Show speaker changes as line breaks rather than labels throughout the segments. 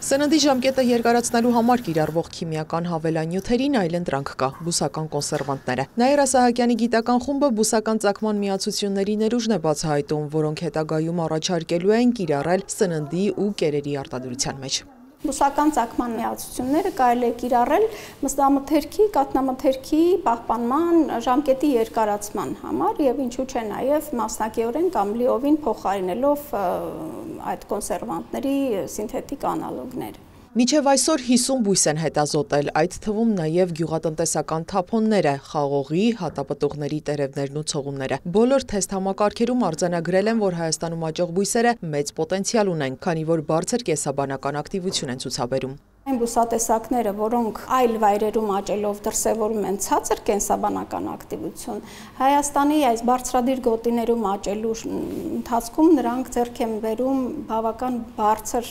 Սննդի ժամկետը երկարացնելու համար կիրառվող քիմիական հավելանյութերին այլընտրանք կա՝ բուսական կոնսերվանտները։ Նաիրա Սահակյանի գիտական խումբը բուսական ծագման միացությունների ներուժն է բացահայտում, որոնք հետագայում առաջարկելու են կիրառել սննդի ու կերերի արտադրության մեջ։
Բուսական ծագման միացությունները կարելի է կիրառել մսամթերքի, կաթնամթերքի պահպանման ժամկետի երկարացման համար եւ ինչու՞ չէ նաեւ մասնակիորեն կամ լիովին փոխարինելով այդ կոնսերվանտների սինթետիկ անալոգներ։
Մինչև այսօր 50 բույս են հետազոտել, այդ թվում նաև գյուղատնտեսական թափոնները, խաղողի, հատապտուղների տերևներն ու ցողունները։ Բոլոր թեստ համակարգերում արձանագրել են, որ Հայաստանում աճող բույսերը մեծ պոտենցիալ ունեն, քանի որ բարձր կենսաբանական ակտիվություն են ցուցաբերում։
Այն բուսատեսակները, որոնք այլ վայրերում աճելով դրսևորում են ցածր կենսաբանական ակտիվություն, Հայաստանի այս բարձրադիր գոտիներում աճելու ընթացքում նրանք ձեռք են բերում բավական բարձր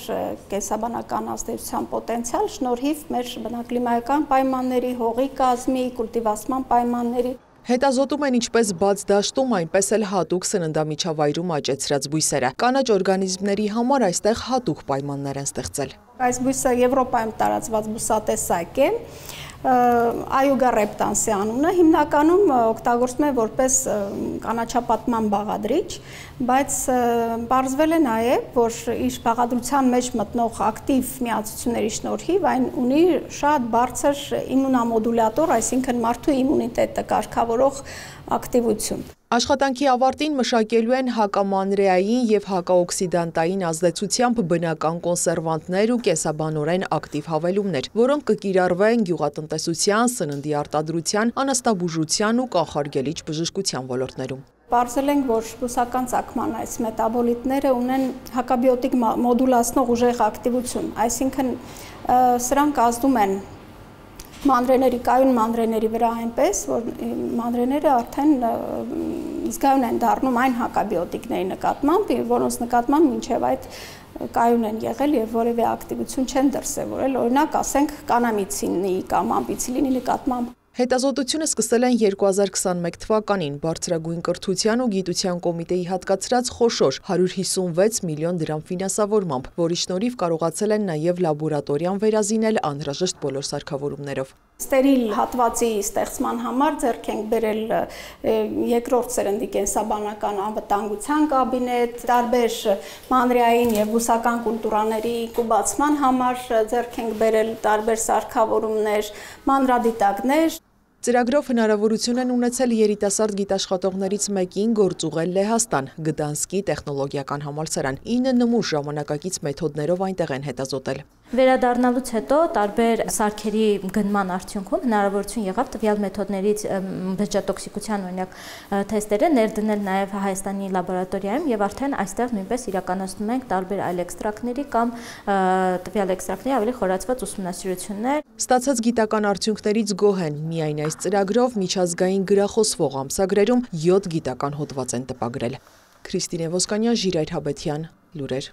կենսաբանական ազդեցության պոտենցիալ շնորհիվ մեր բնակլիմայական պայմանների, հողի կազմի, կուլտիվացման պայմանների։
Հետազոտում են ինչպես բաց դաշտում, այնպես էլ հատուկ սննդամիջավայրում աճեցրած բույսերը։ Կանաչ օրգանիզմների համար այստեղ հատուկ պայմաններ են ստեղծել։
Այս բույսը Եվրոպայում տարածված բուսատեսակ է, Այուգա ռեպտանսի անունը, հիմնականում օգտագործվում է որպես կանաչապատման բաղադրիչ, բայց պարզվել է նաև, որ իր բաղադրության մեջ մտնող ակտիվ միացությունների շնորհիվ այն ունի շատ բարձր իմունամոդուլյատոր, այսինքն մարդու իմունիտետը կարգավորող ակտիվություն։
Աշխատանքի ավարտին մշակելու են հակամանրեային և հակաօքսիդանտային ազդեցությամբ բնական կոնսերվանտներ ու կենսաբանորեն ակտիվ հավելումներ, որոնք կկիրառվեն գյուղատնտեսության, սննդի արտադրության, անասնաբուժության ու կանխարգելիչ բժշկության ոլորտներում։
Պարզել ենք, որ բուսական ծագման այս մետաբոլիտները ունեն հակաբիոտիկ մոդուլացնող ուժեղ ակտիվություն, այսինքն սրանք ազդում են մանրեների, մանրեների վրա այնպես, որ մանրեները արդեն զգայուն են դառնում այն հակաբիոտիկների նկատմամբ, որոնց նկատմամբ մինչև այդ կայուն են եղել եւ որևէ ակտիվություն չեն դրսևորել, օրինակ ասենք կանամիցինի կամ ամպիցիլինի նկատմամբ։
Հետազոտությունը սկսել են 2021 թվականին բարձրագույն կրթության ու գիտության կոմիտեի հատկացրած խոշոր 156 միլիոն դրամ ֆինանսավորմամբ, որի շնորհիվ կարողացել են նաև լաբորատորիան վերազինել անհրաժեշտ բոլոր սարքավորումներով։
Ստերիլ հատվածի ստեղծման համար ձեռք ենք բերել երկրորդ սերնդի կենսաբանական անվտանգության կաբինետ, տարբեր մանրեային եւ բուսական կուլտուրաների կուբացման համար ձեռք ենք բերել տարբեր սարքավորումներ, մանրադիտակներ։
Ծրագրով հնարավորություն են ունեցել երիտասարդ գիտաշխատողներից մեկին գործուղել Լեհաստան, Գդանսկի տեխնոլոգիական համալսարան, 9 նմուշ ժամանակակից մեթոդներով այնտեղ են հետազոտել։
Վերադառնալուց հետո տարբեր սարքերի գնման արդյունքում հնարավորություն եղավ տվյալ մեթոդներից բջջատոքսիկության օրինակ թեստերը ներդնել նաև Հայաստանի լաբորատորիայում եւ արդեն այստեղ նույնպես իրականացնում ենք տարբեր այլ էքստրակտների կամ տվյալ էքստրակտների ավելի խորացված ուսումնասիրություններ։
Ստացած գիտական արդյունքներից գոհ են, միայն այս ծրագրով միջազգային գրախոսվող ամսագրերում 7 գիտական հոդված են տպագրել։ Քրիստինե Ոսկանյան, Ժիրայր Հաբետյան, լուրեր։